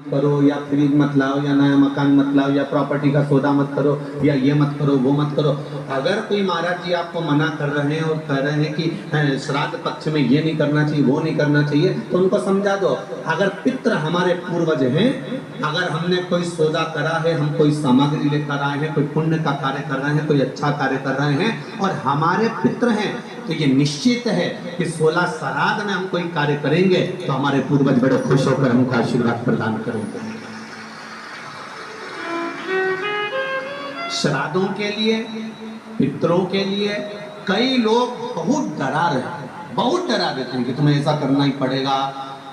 करो, या फ्रिज मत लाओ, या नया मकान मत लाओ, या प्रॉपर्टी का सौदा मत करो, या ये मत करो, वो मत करो। अगर कोई महाराज जी आपको मना कर रहे हैं और कह रहे हैं कि श्राद्ध पक्ष में ये नहीं करना चाहिए, वो नहीं करना चाहिए, तो उनको समझा दो। अगर पितृ हमारे पूर्वज हैं, अगर हमने कोई सौदा करा है, हम कोई सामग्री लेकर आए हैं, कोई पुण्य का कार्य कर रहे हैं, कोई अच्छा कार्य कर रहे हैं और हमारे पितृ हैं, तो ये निश्चित है कि 16 श्राद्ध में हम कोई कार्य करेंगे तो हमारे पूर्वज बड़े खुश होकर हमको आशीर्वाद प्रदान करेंगे। श्राद्धों के लिए, पितरों के लिए कई लोग बहुत डरा रहे हैं, बहुत डरा देते हैं कि तुम्हें ऐसा करना ही पड़ेगा,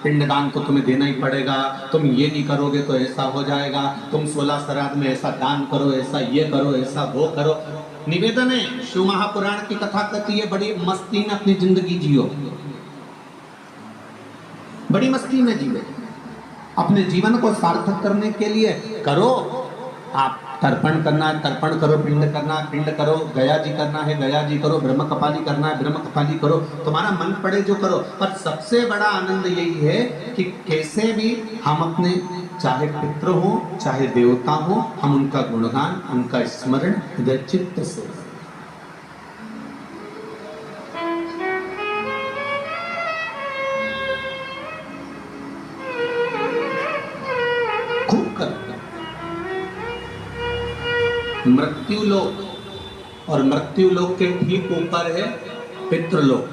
पिंडदान तो तुम्हें देना ही पड़ेगा, तुम ये नहीं करोगे तो ऐसा हो जाएगा, तुम 16 श्राद्ध में ऐसा दान करो, ऐसा ये करो, ऐसा वो करो। निवेदन है, शिव महापुराण की कथा कहती है, बड़ी मस्ती में अपनी जिंदगी जियो, बड़ी मस्ती में जियो, अपने जीवन को सार्थक करने के लिए करो। आप तर्पण करना है, तर्पण करो, पिंड करना है, पिंड करो, गया जी करना है, गया जी करो, ब्रह्म कपाली करना है, ब्रह्म कपाली करो, तुम्हारा मन पड़े जो करो। पर सबसे बड़ा आनंद यही है कि कैसे भी हम अपने, चाहे पितृ हो चाहे देवता हो, हम उनका गुणगान, उनका स्मरण हृदय चित्त से खूब करें। मृत्यु लोक और मृत्यु लोक के ठीक ऊपर है पितृलोक,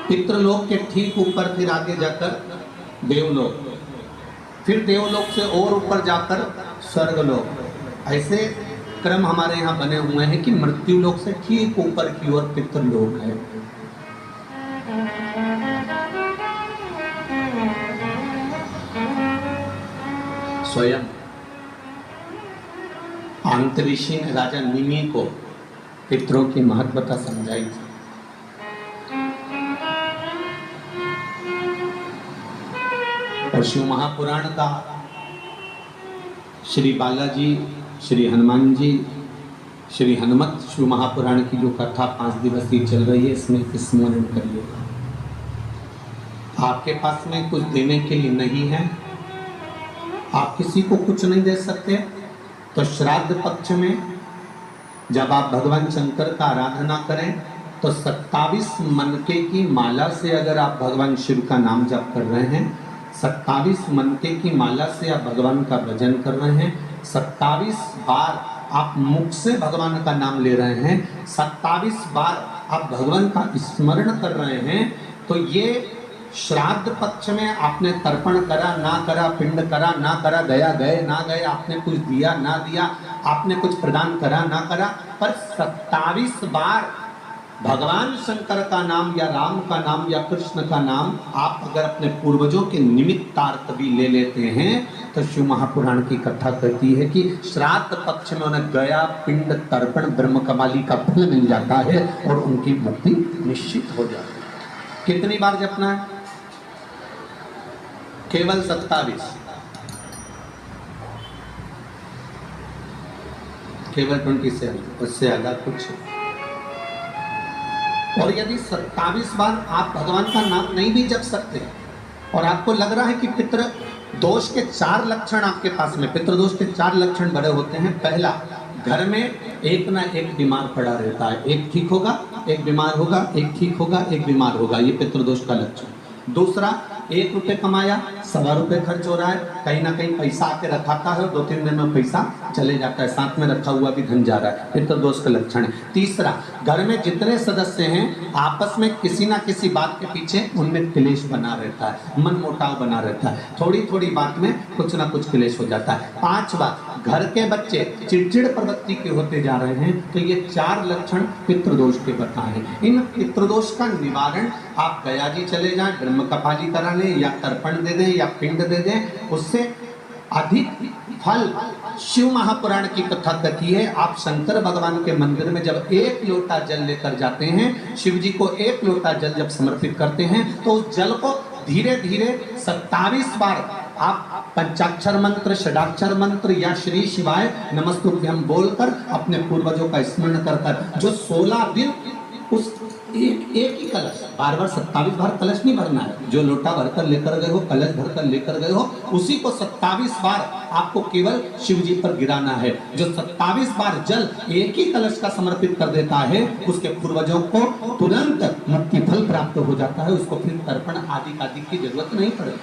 पितृलोक के ठीक ऊपर फिर आगे जाकर देवलोक, फिर देवलोक से और ऊपर जाकर स्वर्गलोक। ऐसे क्रम हमारे यहाँ बने हुए हैं कि मृत्यु लोक से ठीक ऊपर की ओर पितृलोक है। स्वयं आंतरिषि ने राजा निमि को पितरों की महत्वता समझाई थी। और शिव महापुराण का श्री बालाजी, श्री हनुमान जी, श्री हनुमत शिव महापुराण की जो कथा 5 दिवसीय चल रही है, इसमें स्मरण करिए। आपके पास में कुछ देने के लिए नहीं है, आप किसी को कुछ नहीं दे सकते, तो श्राद्ध पक्ष में जब आप भगवान शंकर का आराधना करें तो 27 मनके की माला से अगर आप भगवान शिव का नाम जप कर रहे हैं, 27 मनके की माला से आप भगवान का भजन कर रहे हैं, 27 बार आप मुख से भगवान का नाम ले रहे हैं, 27 बार आप भगवान का स्मरण कर रहे हैं, तो ये श्राद्ध पक्ष में आपने तर्पण करा ना करा, पिंड करा ना करा, गया गए ना गए, आपने कुछ दिया ना दिया, आपने कुछ प्रदान करा ना करा, पर 27 बार भगवान शंकर का नाम या राम का नाम या कृष्ण का नाम आप अगर अपने पूर्वजों के निमित्तार्थ भी ले लेते हैं, तो शिव महापुराण की कथा कहती है कि श्राद्ध पक्ष में उन्हें गया, पिंड, तर्पण, ब्रह्म कपाली का फल मिल जाता है और उनकी मुक्ति निश्चित हो जाती है। कितनी बार जपना है? केवल 27, केवल 27, उससे ज्यादा कुछ। और यदि 27 बार आप भगवान का नाम नहीं भी जप सकते और आपको लग रहा है कि पितृ दोष के 4 लक्षण आपके पास में, पितृ दोष के 4 लक्षण बड़े होते हैं। पहला, घर में एक ना एक बीमार पड़ा रहता है, एक ठीक होगा, एक बीमार होगा, एक ठीक होगा, एक बीमार होगा, ये पितृदोष का लक्षण। दूसरा, 1 रुपये कमाया, 1.25 रुपये खर्च हो रहा है, कहीं ना कहीं पैसा आके रखाता है और 2-3 दिन में पैसा चले जाता है, साथ में रखा हुआ भी धन जा रहा है, पितृदोष का लक्षण है। तीसरा, घर में जितने सदस्य हैं आपस में किसी ना किसी बात के पीछे उनमें क्लेश बना रहता है, मन मुटाव बना रहता है, थोड़ी थोड़ी बात में कुछ ना कुछ क्लेश हो जाता है। 5वां, घर के बच्चे चिड़चिड़ प्रवृत्ति के होते जा रहे हैं, तो ये 4 लक्षण पितृदोष के बताए। इन पितृदोष का निवारण आप गया जी चले जाएं, ब्रह्म कपाली करा लें, या तर्पण दे दें, या पिंड दे दें, उससे अधिक फल शिव महापुराण की कथा कहती है। आप शंकर भगवान के मंदिर में जब 1 लोटा जल लेकर जाते हैं, शिव जी को 1 लोटा जल जब समर्पित करते हैं, तो उस जल को धीरे धीरे 27 बार आप पंचाक्षर मंत्र, षडाक्षर मंत्र या श्री शिवाय नमस्तुभ्यम बोलकर अपने पूर्वजों का स्मरण कर जो 16 दिन उस एक ही कलश, बार बार 27 बार कलश नहीं भरना है। जो लोटा भरकर लेकर गए हो, कलश भरकर लेकर गए हो, उसी को 27 बार आपको केवल शिव जी पर गिराना है। जो 27 बार जल एक ही कलश का समर्पित कर देता है, उसके पूर्वजों को तुरंत मुक्ति फल प्राप्त हो जाता है। उसको फिर तर्पण आदि की जरूरत नहीं पड़ेगी।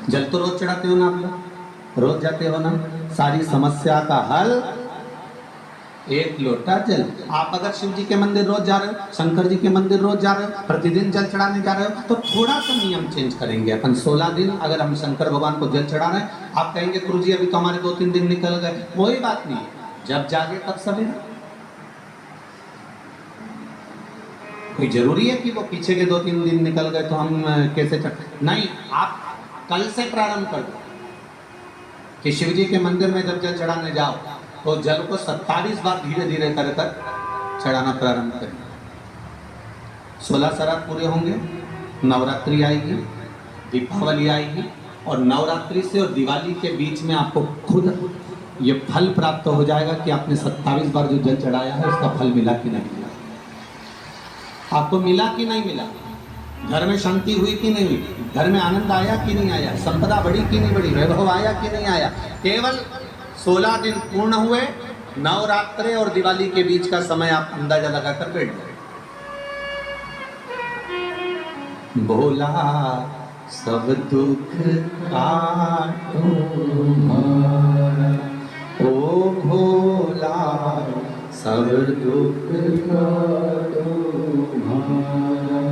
जल तो रोज चढ़ाते हो ना आप लोग, रोज जाते हो ना। सारी समस्या का हल एक लोटा जल। आप अगर शिव जी के मंदिर रोज जा रहे हो, शंकर जी के मंदिर रोज जा रहे हो, प्रतिदिन जल चढ़ाने जा रहे हो, तो थोड़ा सा नियम चेंज करेंगे अपन। 16 दिन अगर हम शंकर भगवान को जल चढ़ा रहे हैं, आप कहेंगे गुरु जी अभी तो हमारे 2-3 दिन निकल गए। कोई बात नहीं, जब जागे तब सवेरे। कोई जरूरी है कि वो पीछे के 2-3 दिन निकल गए तो हम कैसे चढ़, नहीं, आप कल से प्रारंभ कर दो कि शिव जी के मंदिर में जब जल चढ़ाने जाओ तो जल को 27 बार धीरे धीरे कर चढ़ाना प्रारंभ करें। 16 श्राद्ध पूरे होंगे, नवरात्रि आएगी, दीपावली आएगी, और नवरात्रि से और दिवाली के बीच में आपको खुद ये फल प्राप्त हो जाएगा कि आपने 27 बार जो जल चढ़ाया है उसका फल मिला कि नहीं मिला, आपको मिला कि नहीं मिला, घर में शांति हुई कि नहीं हुई, घर में आनंद आया कि नहीं आया, संपदा बढ़ी कि नहीं बढ़ी, वैभव आया कि नहीं आया। केवल 16 दिन पूर्ण हुए, नवरात्रि और दिवाली के बीच का समय आप अंदाजा लगाकर बैठ जाए। भोला सब दुख काटो हमारा, ओ भोला सब दुख काटो हमारा।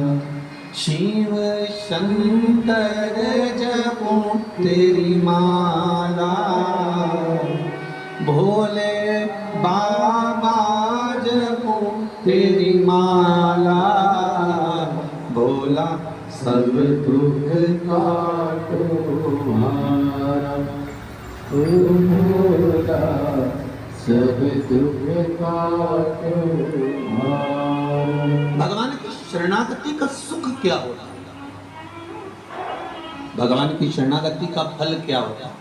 शिव शंकर जपो तेरी माला, भोले बाबा जपो तेरी माला, भोला सब दुख काटो हमारा, ओ भोला सब दुख काटो हमारा। भगवान की शरणागति का सुख क्या होता है, भगवान की शरणागति का फल क्या होता है?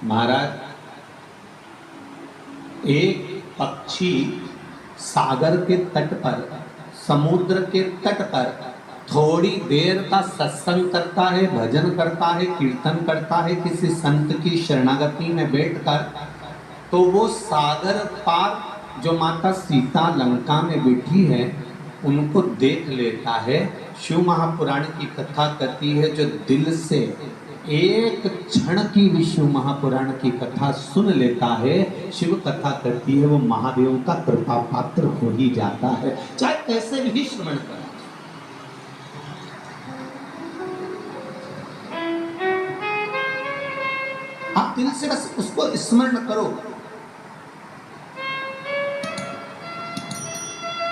महाराज, एक पक्षी सागर के तट पर, समुद्र के तट पर थोड़ी देर का सत्संग करता है, भजन करता है, कीर्तन करता है किसी संत की शरणागति में बैठकर, तो वो सागर पार जो माता सीता लंका में बैठी है उनको देख लेता है। शिव महापुराण की कथा कहती है, जो दिल से एक क्षण की भी शिव महापुराण की कथा सुन लेता है, शिव कथा करती है, वो महादेव का कृपा पात्र हो ही जाता है, चाहे कैसे भी श्रवण करे। आप दिल से बस उसको स्मरण करो।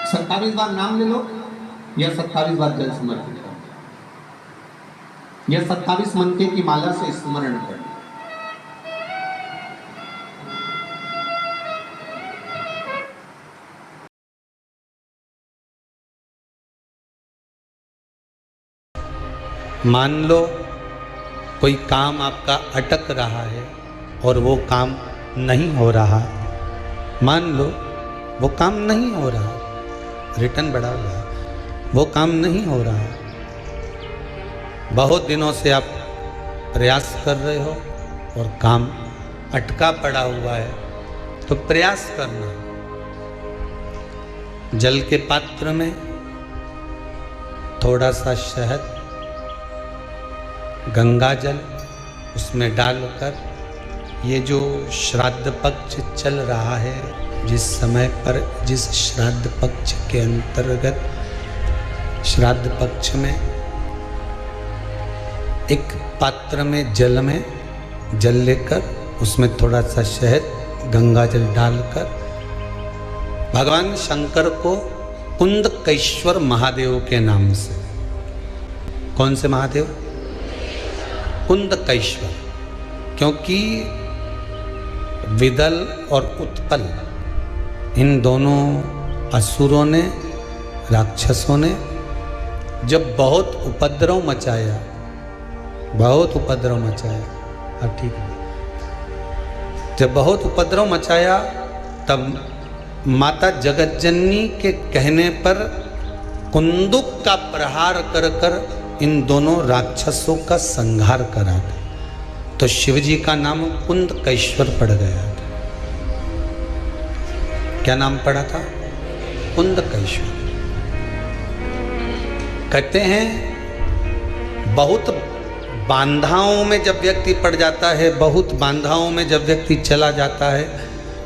27 बार नाम ले लो या 27 बार जल समर्पित करो, या 27 मंत्र की माला से स्मरण करो। मान लो कोई काम आपका अटक रहा है और वो काम नहीं हो रहा, मान लो वो काम नहीं हो रहा, रिटर्न बढ़ा हुआ है, वो काम नहीं हो रहा, बहुत दिनों से आप प्रयास कर रहे हो और काम अटका पड़ा हुआ है, तो प्रयास करना, जल के पात्र में थोड़ा सा शहद, गंगा जल उसमें डालकर, ये जो श्राद्ध पक्ष चल रहा है, जिस समय पर जिस श्राद्ध पक्ष के अंतर्गत, श्राद्ध पक्ष में एक पात्र में जल लेकर उसमें थोड़ा सा शहद, गंगा जल डालकर भगवान शंकर को कुंदकेश्वर महादेव के नाम से, कौन से महादेव? कुंदकेश्वर, क्योंकि विदल और उत्पल इन दोनों असुरों ने, राक्षसों ने जब बहुत उपद्रव मचाया, अब ठीक है, जब बहुत उपद्रव मचाया तब माता जगतजननी के कहने पर कुंदुक का प्रहार कर कर इन दोनों राक्षसों का संहार करा था। तो शिवजी का नाम कुंदकेश्वर पड़ गया था। क्या नाम पड़ा था? कुंदकेश्वर। कहते हैं बहुत बांधाओं में जब व्यक्ति पड़ जाता है, बहुत बांधाओं में जब व्यक्ति चला जाता है,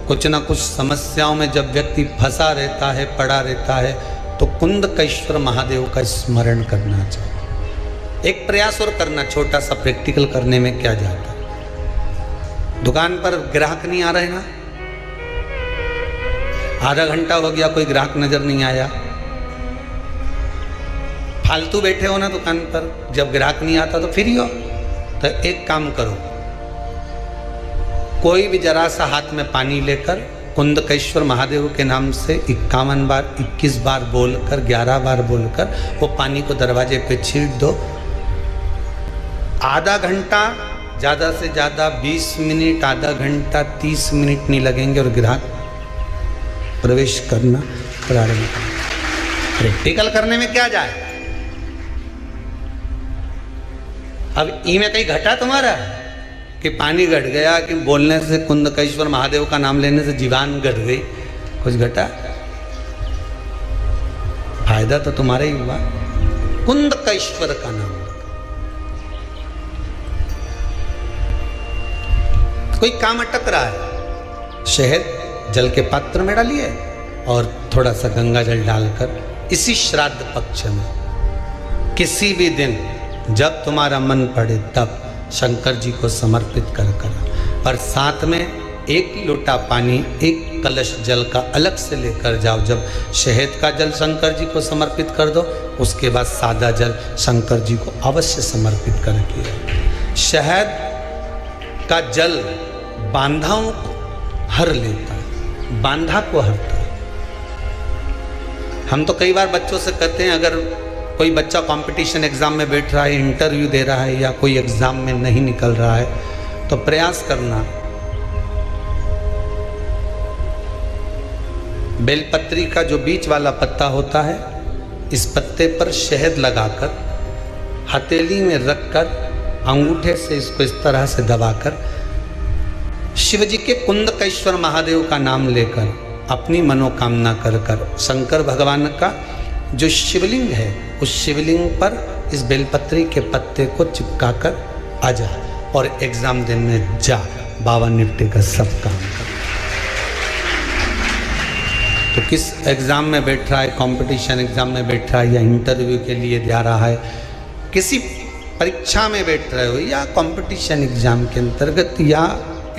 कुछ ना कुछ समस्याओं में जब व्यक्ति फंसा रहता है, पड़ा रहता है, तो कुंदकेश्वर महादेव का स्मरण करना चाहिए। एक प्रयास और करना, छोटा सा प्रैक्टिकल करने में क्या जाता है। दुकान पर ग्राहक नहीं आ रहे ना, आधा घंटा हो गया कोई ग्राहक नजर नहीं आया, फालतू बैठे हो ना दुकान पर, जब ग्राहक नहीं आता तो फ्री हो, तो एक काम करो, कोई भी जरा सा हाथ में पानी लेकर कुंदकेश्वर महादेव के नाम से 51 बार 21 बार बोलकर 11 बार बोलकर वो पानी को दरवाजे पे छींट दो। आधा घंटा, ज़्यादा से ज़्यादा 20 मिनट, आधा घंटा 30 मिनट नहीं लगेंगे और ग्राहक प्रवेश करना प्रारंभ करें। प्रैक्टिकल करने में क्या जाए। अब ई में कहीं घटा तुम्हारा कि पानी घट गया, कि बोलने से कुंदकेश्वर महादेव का नाम लेने से जीवान घट गई, कुछ घटा? फायदा तो तुम्हारा ही हुआ। कुंदकेश्वर का नाम, कोई काम अटक रहा है, शहद जल के पात्र में डालिए और थोड़ा सा गंगा जल डालकर इसी श्राद्ध पक्ष में किसी भी दिन जब तुम्हारा मन पड़े तब शंकर जी को समर्पित कर पर साथ में 1 लोटा पानी, 1 कलश जल का अलग से लेकर जाओ। जब शहद का जल शंकर जी को समर्पित कर दो, उसके बाद सादा जल शंकर जी को अवश्य समर्पित करके। शहद का जल बांधाओं को हर लेता है, बांधा को हरता है। हम तो कई बार बच्चों से कहते हैं, अगर कोई बच्चा कंपटीशन एग्जाम में बैठ रहा है, इंटरव्यू दे रहा है या कोई एग्जाम में नहीं निकल रहा है, तो प्रयास करना बेलपत्री का जो बीच वाला पत्ता होता है, इस पत्ते पर शहद लगाकर हथेली में रखकर अंगूठे से इसको इस तरह से दबाकर शिव जी के कुंदकेश्वर महादेव का नाम लेकर अपनी मनोकामना कर शंकर भगवान का जो शिवलिंग है, उस शिवलिंग पर इस बेलपत्री के पत्ते को चिपकाकर आ जा और एग्जाम देने जा। बाबा निपटे का सब काम कर। तो किस एग्जाम में बैठ रहा है, कंपटीशन एग्जाम में बैठ रहा है या इंटरव्यू के लिए जा रहा है, किसी परीक्षा में बैठ रहे हो या कंपटीशन एग्जाम के अंतर्गत या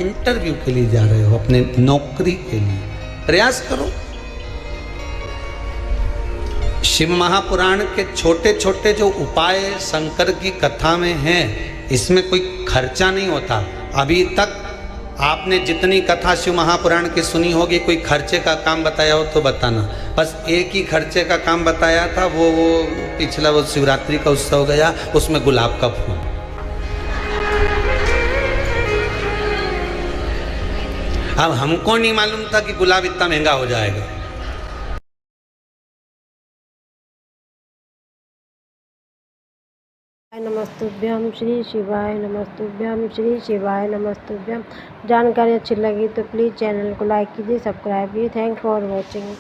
इंटरव्यू के लिए जा रहे हो, अपने नौकरी के लिए प्रयास करो। शिव महापुराण के छोटे छोटे जो उपाय शंकर की कथा में हैं, इसमें कोई खर्चा नहीं होता। अभी तक आपने जितनी कथा शिव महापुराण की सुनी होगी, कोई खर्चे का काम बताया हो तो बताना। बस एक ही खर्चे का काम बताया था, वो पिछला वो शिवरात्रि का उत्सव गया, उसमें गुलाब का फूल। अब हमको नहीं मालूम था कि गुलाब इतना महंगा हो जाएगा। नमस्तुभ्यम श्री शिवाय नमस्तुभ्यम श्री शिवाय नमस्तुभ्यम। जानकारी अच्छी लगी तो प्लीज़ चैनल को लाइक कीजिए, सब्सक्राइब कीजिए। Thank for watching.